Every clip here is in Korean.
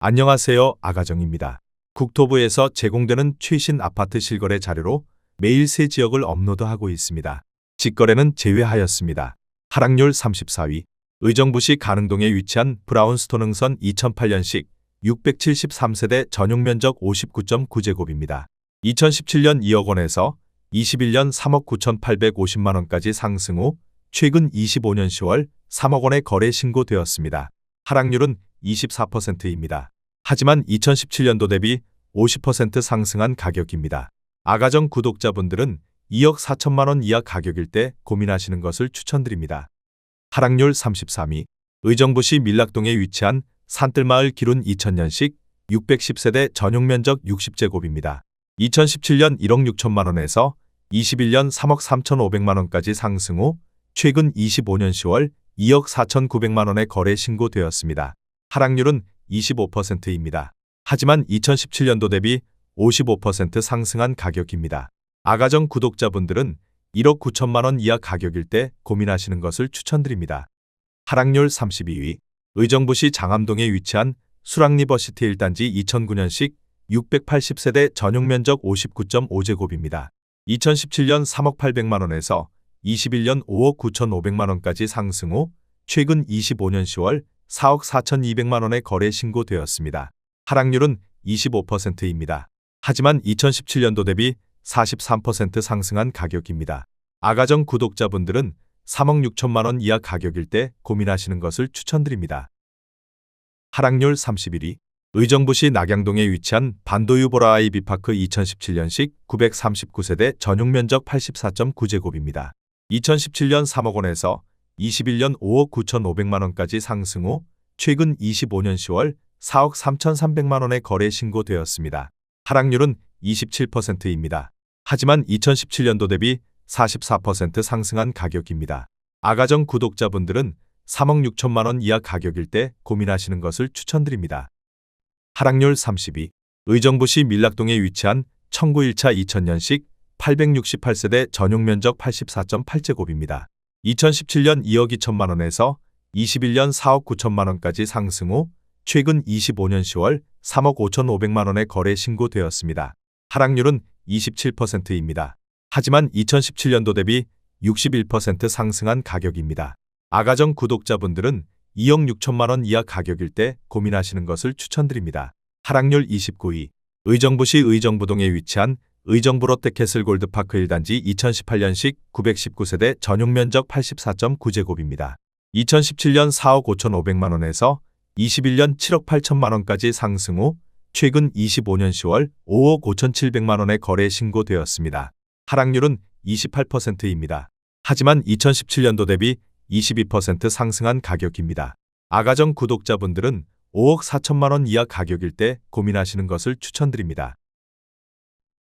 안녕하세요. 아가정입니다. 국토부에서 제공되는 최신 아파트 실거래 자료로 매일 새 지역을 업로드하고 있습니다. 직거래는 제외하였습니다. 하락률 34위. 의정부시 가능동에 위치한 브라운스톤 흥선 2008년식 673세대 전용 면적 59.9제곱입니다. 2017년 2억 원에서 21년 3억 9,850만 원까지 상승 후 최근 25년 10월 3억 원에 거래 신고되었습니다. 하락률은 24%입니다. 하지만 2017년도 대비 50% 상승한 가격입니다. 아가정 구독자분들은 2억 4천만 원 이하 가격일 때 고민하시는 것을 추천드립니다. 하락률 33위. 의정부시 밀락동에 위치한 산뜰마을 기룬 2000년식 610세대 전용 면적 60제곱입니다. 2017년 1억 6천만 원에서 21년 3억 3,500만 원까지 상승 후 최근 25년 10월 2억 4,900만 원에 거래 신고되었습니다. 하락률은 25%입니다. 하지만 2017년도 대비 55% 상승한 가격입니다. 아가정 구독자분들은 1억 9천만 원 이하 가격일 때 고민하시는 것을 추천드립니다. 하락률 32위. 의정부시 장암동에 위치한 수락리버시티 1단지 2009년식 680세대 전용 면적 59.5제곱입니다. 2017년 3억 800만 원에서 21년 5억 9,500만 원까지 상승 후 최근 25년 10월 4억 4,200만 원에 거래 신고되었습니다. 하락률은 25%입니다. 하지만 2017년도 대비 43% 상승한 가격입니다. 아가정 구독자분들은 3억 6천만 원 이하 가격일 때 고민하시는 것을 추천드립니다. 하락률 31위. 의정부시 낙양동에 위치한 반도유보라 아이비파크 2017년식 939세대 전용 면적 84.9제곱입니다. 2017년 3억 원에서 21년 5억 9,500만 원까지 상승 후 최근 25년 10월 4억 3,300만 원에 거래 신고되었습니다. 하락률은 27%입니다. 하지만 2017년도 대비 44% 상승한 가격입니다. 아가정 구독자분들은 3억 6천만 원 이하 가격일 때 고민하시는 것을 추천드립니다. 하락률 30위. 의정부시 밀락동에 위치한 청구 1차 2000년식 868세대 전용 면적 84.8제곱입니다. 2017년 2억 2천만 원에서 21년 4억 9천만 원까지 상승 후 최근 25년 10월 3억 5,500만 원에 거래 신고되었습니다. 하락률은 27%입니다. 하지만 2017년도 대비 61% 상승한 가격입니다. 아가정 구독자분들은 2억 6천만 원 이하 가격일 때 고민하시는 것을 추천드립니다. 하락률 29위. 의정부시 의정부동에 위치한 의정부 롯데캐슬 골드파크 1단지 2018년식 919세대 전용 면적 84.9제곱입니다. 2017년 4억 5,500만 원에서 21년 7억 8천만 원까지 상승 후 최근 25년 10월 5억 5,700만 원에 거래 신고되었습니다. 하락률은 28%입니다. 하지만 2017년도 대비 22% 상승한 가격입니다. 아가정 구독자분들은 5억 4천만 원 이하 가격일 때 고민하시는 것을 추천드립니다.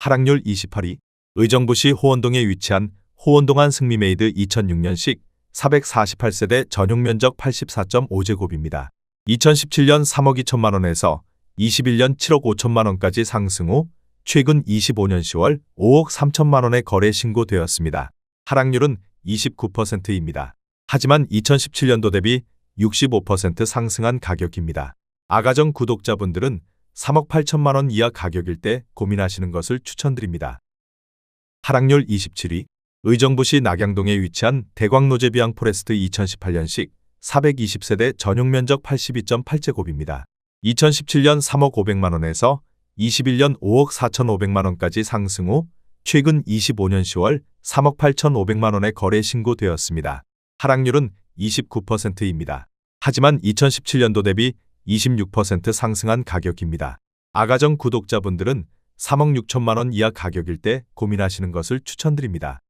하락률 28위. 의정부시 호원동에 위치한 호원동안 승리메이드 2006년식 448세대 전용 면적 84.5제곱입니다. 2017년 3억 2천만 원에서 21년 7억 5천만 원까지 상승 후 최근 25년 10월 5억 3천만 원에 거래 신고되었습니다. 하락률은 29%입니다. 하지만 2017년도 대비 65% 상승한 가격입니다. 아가정 구독자분들은 3억 8천만 원 이하 가격일 때 고민하시는 것을 추천드립니다. 하락률 27위. 의정부시 낙양동에 위치한 대광노제비앙 포레스트 2018년식 420세대 전용 면적 82.8제곱입니다. 2017년 3억 500만 원에서 21년 5억 4,500만 원까지 상승 후 최근 25년 10월 3억 8,500만 원에 거래 신고되었습니다. 하락률은 29%입니다. 하지만 2017년도 대비 26% 상승한 가격입니다. 아가정 구독자분들은 3억 6천만 원 이하 가격일 때 고민하시는 것을 추천드립니다.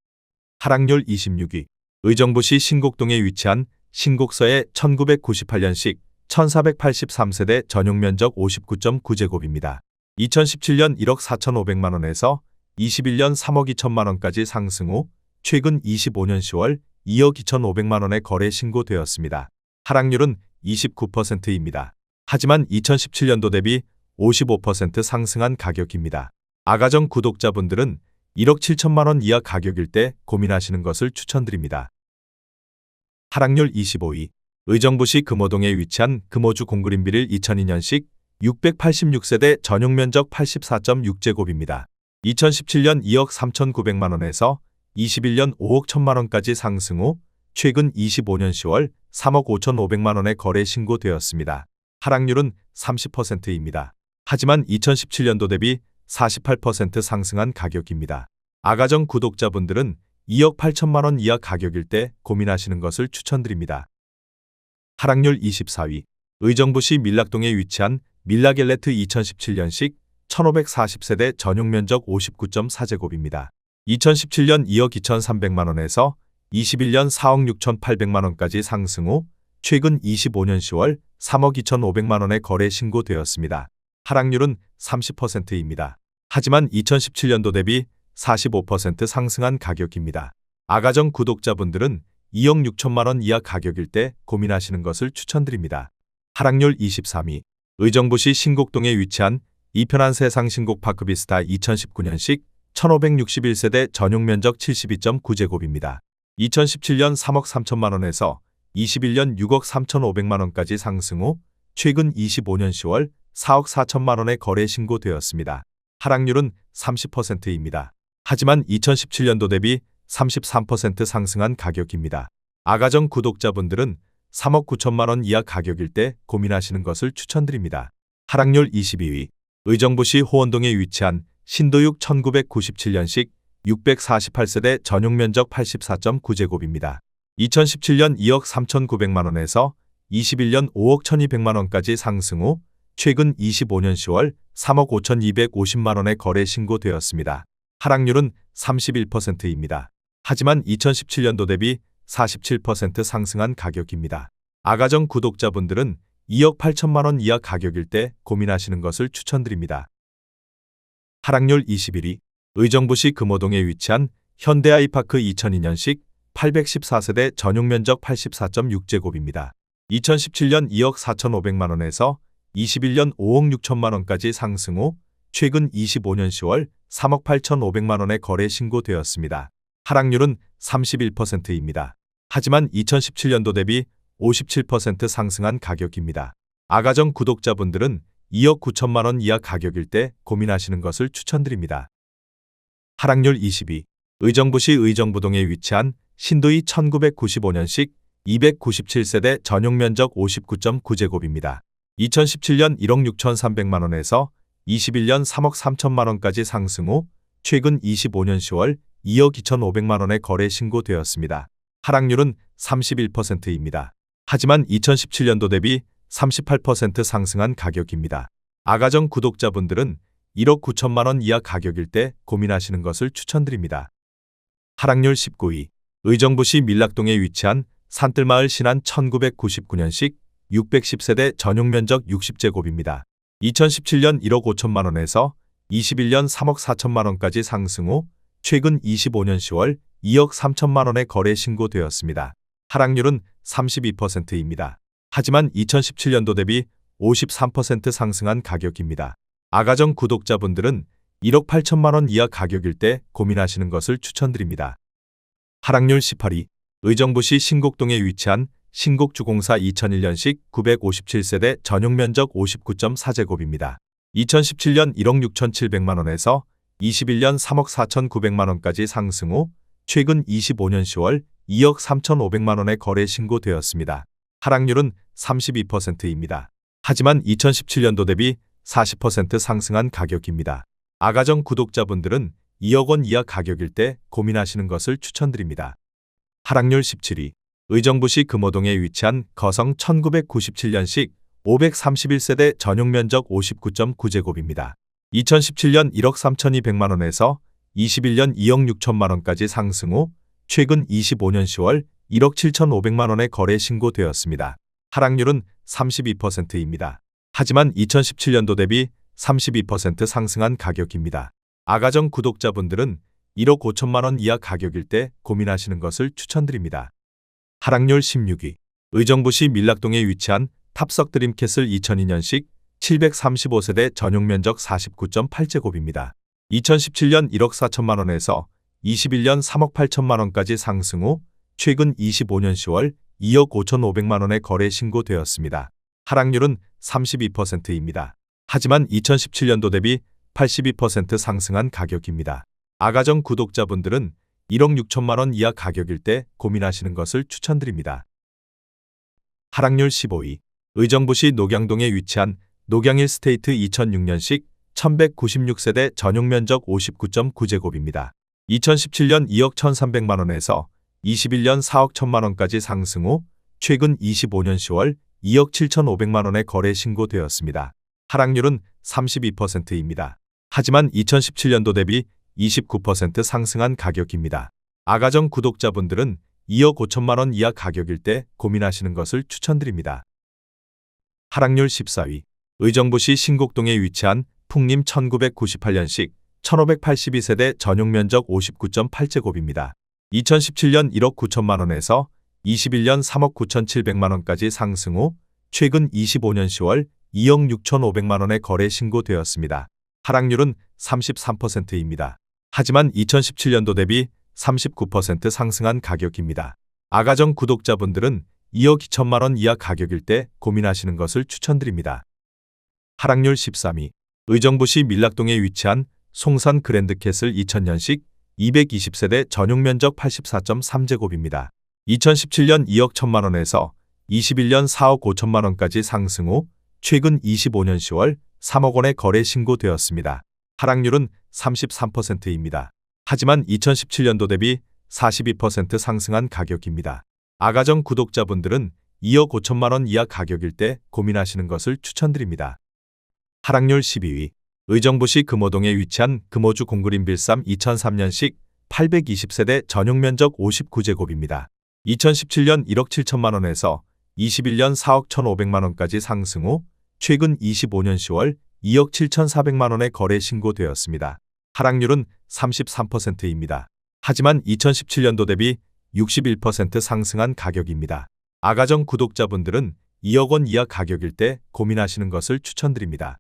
하락률 26위. 의정부시 신곡동에 위치한 신곡서의 1998년식 1483세대 전용 면적 59.9제곱입니다. 2017년 1억 4,500만 원에서 21년 3억 2천만 원까지 상승 후 최근 25년 10월 2억 2,500만 원에 거래 신고되었습니다. 하락률은 29%입니다. 하지만 2017년도 대비 55% 상승한 가격입니다. 아가정 구독자분들은 1억 7천만 원 이하 가격일 때 고민하시는 것을 추천드립니다. 하락률 25위. 의정부시 금호동에 위치한 금호주 공그린빌 2002년식 686세대 전용 면적 84.6제곱입니다. 2017년 2억 3,900만 원에서 21년 5억 1천만 원까지 상승 후 최근 25년 10월 3억 5,500만 원에 거래 신고되었습니다. 하락률은 30%입니다. 하지만 2017년도 대비 48% 상승한 가격입니다. 아가정 구독자분들은 2억 8천만 원 이하 가격일 때 고민하시는 것을 추천드립니다. 하락률 24위. 의정부시 밀락동에 위치한 밀라갤레트 2017년식 1540세대 전용 면적 59.4제곱입니다. 2017년 2억 2,300만 원에서 21년 4억 6,800만 원까지 상승 후 최근 25년 10월 3억 2,500만 원에 거래 신고되었습니다. 하락률은 30%입니다. 하지만 2017년도 대비 45% 상승한 가격입니다. 아가정 구독자분들은 2억 6천만 원 이하 가격일 때 고민하시는 것을 추천드립니다. 하락률 23위. 의정부시 신곡동에 위치한 이편한 세상 신곡파크비스타 2019년식 1561세대 전용 면적 72.9제곱입니다. 2017년 3억 3천만 원에서 21년 6억 3,500만 원까지 상승 후 최근 25년 10월 4억 4천만 원에 거래 신고되었습니다. 하락률은 30%입니다. 하지만 2017년도 대비 33% 상승한 가격입니다. 아가정 구독자분들은 3억 9천만 원 이하 가격일 때 고민하시는 것을 추천드립니다. 하락률 22위. 의정부시 호원동에 위치한 신도육 1997년식 648세대 전용 면적 84.9제곱입니다. 2017년 2억 3,900만 원에서 21년 5억 1,200만 원까지 상승 후 최근 25년 10월 3억 5,250만 원에 거래 신고되었습니다. 하락률은 31%입니다. 하지만 2017년도 대비 47% 상승한 가격입니다. 아가정 구독자분들은 2억 8천만 원 이하 가격일 때 고민하시는 것을 추천드립니다. 하락률 21위. 의정부시 금호동에 위치한 현대아이파크 2002년식 814세대 전용 면적 84.6제곱입니다. 2017년 2억 4,500만 원에서 21년 5억 6천만 원까지 상승 후 최근 25년 10월 3억 8,500만 원에 거래 신고되었습니다. 하락률은 31%입니다. 하지만 2017년도 대비 57% 상승한 가격입니다. 아가정 구독자분들은 2억 9천만 원 이하 가격일 때 고민하시는 것을 추천드립니다. 하락률 22. 의정부시 의정부동에 위치한 신도이 1995년식 297세대 전용 면적 59.9제곱입니다. 2017년 1억 6,300만 원에서 21년 3억 3천만 원까지 상승 후 최근 25년 10월 2억 2,500만 원에 거래 신고되었습니다. 하락률은 31%입니다. 하지만 2017년도 대비 38% 상승한 가격입니다. 아가정 구독자분들은 1억 9천만 원 이하 가격일 때 고민하시는 것을 추천드립니다. 하락률 19위. 의정부시 밀락동에 위치한 산뜰마을 신안 1999년식 610세대 전용 면적 60제곱입니다. 2017년 1억 5천만 원에서 21년 3억 4천만 원까지 상승 후 최근 25년 10월 2억 3천만 원에 거래 신고되었습니다. 하락률은 32%입니다. 하지만 2017년도 대비 53% 상승한 가격입니다. 아가정 구독자분들은 1억 8천만 원 이하 가격일 때 고민하시는 것을 추천드립니다. 하락률 18위. 의정부시 신곡동에 위치한 신곡주공사 2001년식 957세대 전용 면적 59.4제곱입니다. 2017년 1억 6,700만 원에서 21년 3억 4,900만 원까지 상승 후 최근 25년 10월 2억 3,500만 원에 거래 신고되었습니다. 하락률은 32%입니다. 하지만 2017년도 대비 40% 상승한 가격입니다. 아가정 구독자분들은 2억 원 이하 가격일 때 고민하시는 것을 추천드립니다. 하락률 17위. 의정부시 금호동에 위치한 거성 1997년식 531세대 전용 면적 59.9제곱입니다. 2017년 1억 3,200만 원에서 21년 2억 6천만 원까지 상승 후 최근 25년 10월 1억 7,500만 원에 거래 신고되었습니다. 하락률은 32%입니다. 하지만 2017년도 대비 32% 상승한 가격입니다. 아가정 구독자분들은 1억 5천만 원 이하 가격일 때 고민하시는 것을 추천드립니다. 하락률 16위. 의정부시 밀락동에 위치한 탑석 드림캐슬 2002년식 735세대 전용 면적 49.8제곱입니다. 2017년 1억 4천만 원에서 21년 3억 8천만 원까지 상승 후 최근 25년 10월 2억 5,500만 원에 거래 신고되었습니다. 하락률은 32%입니다. 하지만 2017년도 대비 82% 상승한 가격입니다. 아가정 구독자분들은 1억 6천만 원 이하 가격일 때 고민하시는 것을 추천드립니다. 하락률 15위. 의정부시 녹양동에 위치한 녹양일 스테이트 2006년식 1196세대 전용 면적 59.9제곱입니다. 2017년 2억 1,300만 원에서 21년 4억 1천만 원까지 상승 후 최근 25년 10월 2억 7,500만 원에 거래 신고되었습니다. 하락률은 32%입니다. 하지만 2017년도 대비 29% 상승한 가격입니다. 아가정 구독자분들은 2억 5천만 원 이하 가격일 때 고민하시는 것을 추천드립니다. 하락률 14위. 의정부시 신곡동에 위치한 풍림 1998년식 1582세대 전용 면적 59.8제곱입니다. 2017년 1억 9천만 원에서 21년 3억 9,700만 원까지 상승 후 최근 25년 10월 2억 6,500만 원에 거래 신고되었습니다. 하락률은 33%입니다. 하지만 2017년도 대비 39% 상승한 가격입니다. 아가정 구독자분들은 2억 2천만 원 이하 가격일 때 고민하시는 것을 추천드립니다. 하락률 13위. 의정부시 밀락동에 위치한 송산 그랜드캐슬 2000년식 220세대 전용 면적 84.3제곱입니다. 2017년 2억 1천만 원에서 21년 4억 5천만 원까지 상승 후 최근 25년 10월 3억 원에 거래 신고되었습니다. 하락률은 33%입니다. 하지만 2017년도 대비 42% 상승한 가격입니다. 아가정 구독자분들은 2억 5천만 원 이하 가격일 때 고민하시는 것을 추천드립니다. 하락률 12위. 의정부시 금호동에 위치한 금호주 공그린 빌삼 2003년식 820세대 전용 면적 59제곱입니다. 2017년 1억 7천만 원에서 21년 4억 1,500만 원까지 상승 후 최근 25년 10월 2억 7,400만 원에 거래 신고되었습니다. 하락률은 33%입니다. 하지만 2017년도 대비 61% 상승한 가격입니다. 아가정 구독자분들은 2억 원 이하 가격일 때 고민하시는 것을 추천드립니다.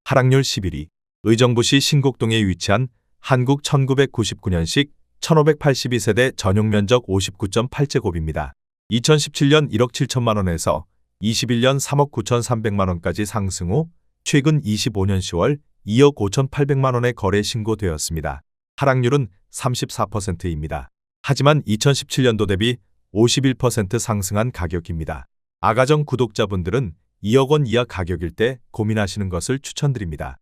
하락률 11위. 의정부시 신곡동에 위치한 한국 1999년식 1582세대 전용 면적 59.8제곱입니다. 2017년 1억 7천만 원에서 21년 3억 9,300만 원까지 상승 후 최근 25년 10월 2억 5,800만 원에 거래 신고되었습니다. 하락률은 34%입니다. 하지만 2017년도 대비 51% 상승한 가격입니다. 아가정 구독자분들은 2억 원 이하 가격일 때 고민하시는 것을 추천드립니다.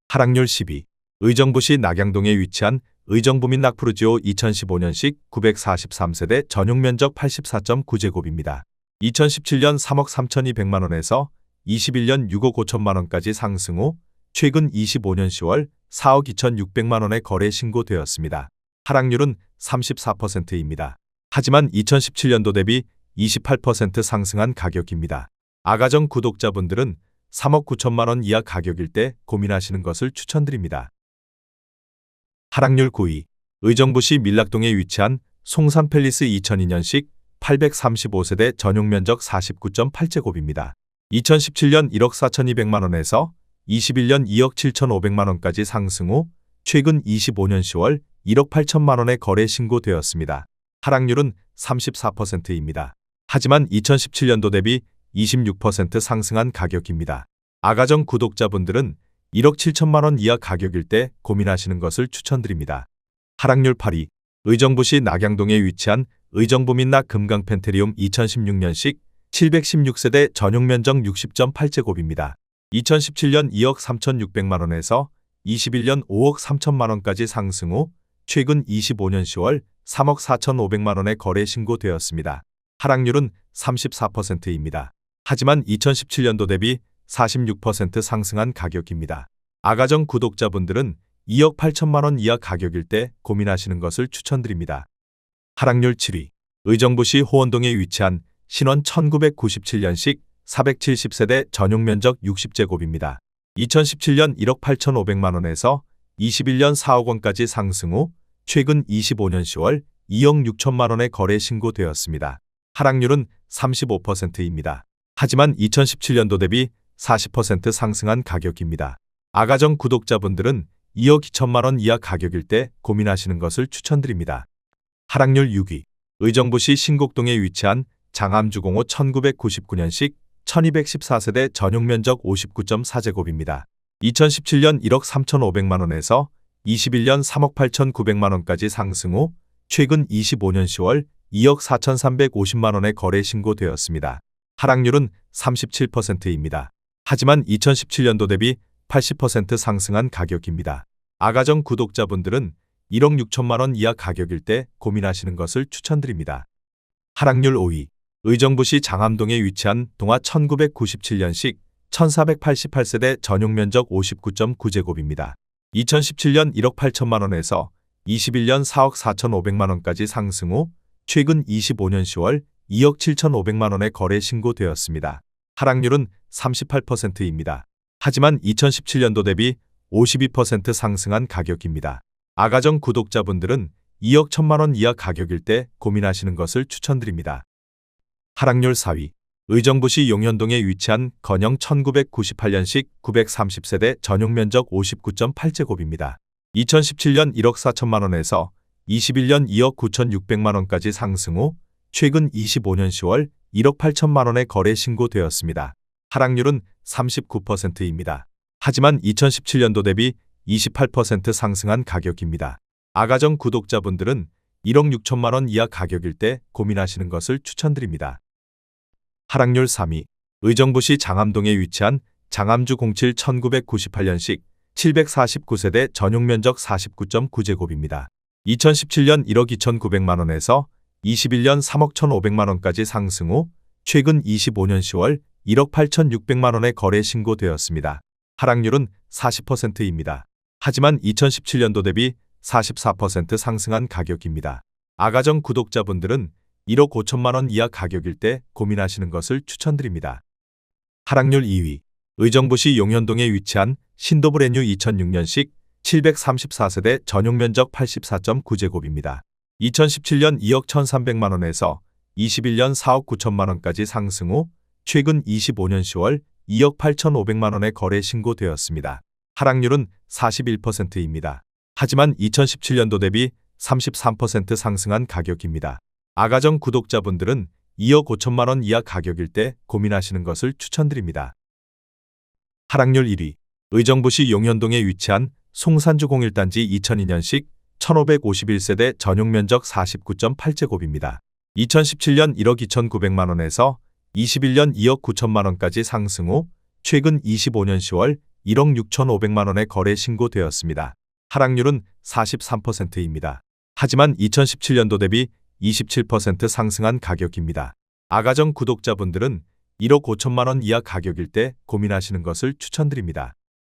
하락률 10위. 의정부시 낙양동에 위치한 의정부민 낙푸르지오 2015년식 943세대 전용 면적 84.9제곱입니다. 2017년 3억 3,200만 원에서 21년 6억 5천만 원까지 상승 후 최근 25년 10월 4억 2,600만 원에 거래 신고되었습니다. 하락률은 34%입니다. 하지만 2017년도 대비 28% 상승한 가격입니다. 아가정 구독자분들은 3억 9천만 원 이하 가격일 때 고민하시는 것을 추천드립니다. 하락률 9위. 의정부시 밀락동에 위치한 송산팰리스 2002년식 835세대 전용 면적 49.8제곱입니다. 2017년 1억 4,200만 원에서 21년 2억 7,500만 원까지 상승 후 최근 25년 10월 1억 8천만 원에 거래 신고되었습니다. 하락률은 34%입니다. 하지만 2017년도 대비 26% 상승한 가격입니다. 아가정 구독자분들은 1억 7천만 원 이하 가격일 때 고민하시는 것을 추천드립니다. 하락률 8위. 의정부시 낙양동에 위치한 의정부민낙 금강펜테리움 2016년식 716세대 전용 면적 60.8제곱입니다. 2017년 2억 3,600만 원에서 21년 5억 3천만 원까지 상승 후 최근 25년 10월 3억 4,500만 원에 거래 신고되었습니다. 하락률은 34%입니다. 하지만 2017년도 대비 46% 상승한 가격입니다. 아가정 구독자분들은 2억 8천만 원 이하 가격일 때 고민하시는 것을 추천드립니다. 하락률 7위. 의정부시 호원동에 위치한 신원 1997년식 470세대 전용 면적 60제곱입니다. 2017년 1억 8,500만 원에서 21년 4억 원까지 상승 후 최근 25년 10월 2억 6천만 원에 거래 신고되었습니다. 하락률은 35%입니다. 하지만 2017년도 대비 40% 상승한 가격입니다. 아가정 구독자분들은 2억 2천만 원 이하 가격일 때 고민하시는 것을 추천드립니다. 하락률 6위. 의정부시 신곡동에 위치한 장암주공호 1999년식 1214세대 전용 면적 59.4제곱입니다. 2017년 1억 3,500만 원에서 21년 3억 8,900만 원까지 상승 후 최근 25년 10월 2억 4,350만 원에 거래 신고되었습니다. 하락률은 37%입니다. 하지만 2017년도 대비 80% 상승한 가격입니다. 아가정 구독자분들은 1억 6천만 원 이하 가격일 때 고민하시는 것을 추천드립니다. 하락률 5위. 의정부시 장암동에 위치한 동화 1997년식 1488세대 전용 면적 59.9제곱입니다. 2017년 1억 8천만 원에서 21년 4억 4,500만 원까지 상승 후 최근 25년 10월 2억 7,500만 원에 거래 신고되었습니다. 하락률은 38%입니다. 하지만 2017년도 대비 52% 상승한 가격입니다. 아가정 구독자분들은 2억 1천만 원 이하 가격일 때 고민하시는 것을 추천드립니다. 하락률 4위. 의정부시 용현동에 위치한 건영 1998년식 930세대 전용 면적 59.8제곱입니다. 2017년 1억 4천만 원에서 21년 2억 9,600만 원까지 상승 후 최근 25년 10월 1억 8천만 원에 거래 신고되었습니다. 하락률은 39%입니다. 하지만 2017년도 대비 28% 상승한 가격입니다. 아가정 구독자분들은 1억 6천만 원 이하 가격일 때 고민하시는 것을 추천드립니다. 하락률 3위. 의정부시 장암동에 위치한 장암주 07 1998년식 749세대 전용 면적 49.9제곱입니다. 2017년 1억 2,900만 원에서 21년 3억 1,500만 원까지 상승 후 최근 25년 10월 1억 8,600만 원에 거래 신고되었습니다. 하락률은 40%입니다. 하지만 2017년도 대비 44% 상승한 가격입니다. 아가정 구독자분들은 1억 5천만 원 이하 가격일 때 고민하시는 것을 추천드립니다. 하락률 2위. 의정부시 용현동에 위치한 신도브레뉴 2006년식 734세대 전용 면적 84.9제곱입니다. 2017년 2억 1,300만 원에서 21년 4억 9천만 원까지 상승 후 최근 25년 10월 2억 8,500만 원에 거래 신고되었습니다. 하락률은 41%입니다. 하지만 2017년도 대비 33% 상승한 가격입니다. 아가정 구독자분들은 2억 5천만 원 이하 가격일 때 고민하시는 것을 추천드립니다. 하락률 1위. 의정부시 용현동에 위치한 송산주 01단지 2002년식 1551세대 전용 면적 49.8제곱입니다. 2017년 1억 2,900만 원에서 21년 2억 9천만 원까지 상승 후 최근 25년 10월 1억 6,500만 원에 거래 신고되었습니다. 하락률은 43%입니다. 하지만 2017년도 대비 27% 상승한 가격입니다. 아가정 구독자분들은 1억 5천만 원 이하 가격일 때 고민하시는 것을 추천드립니다.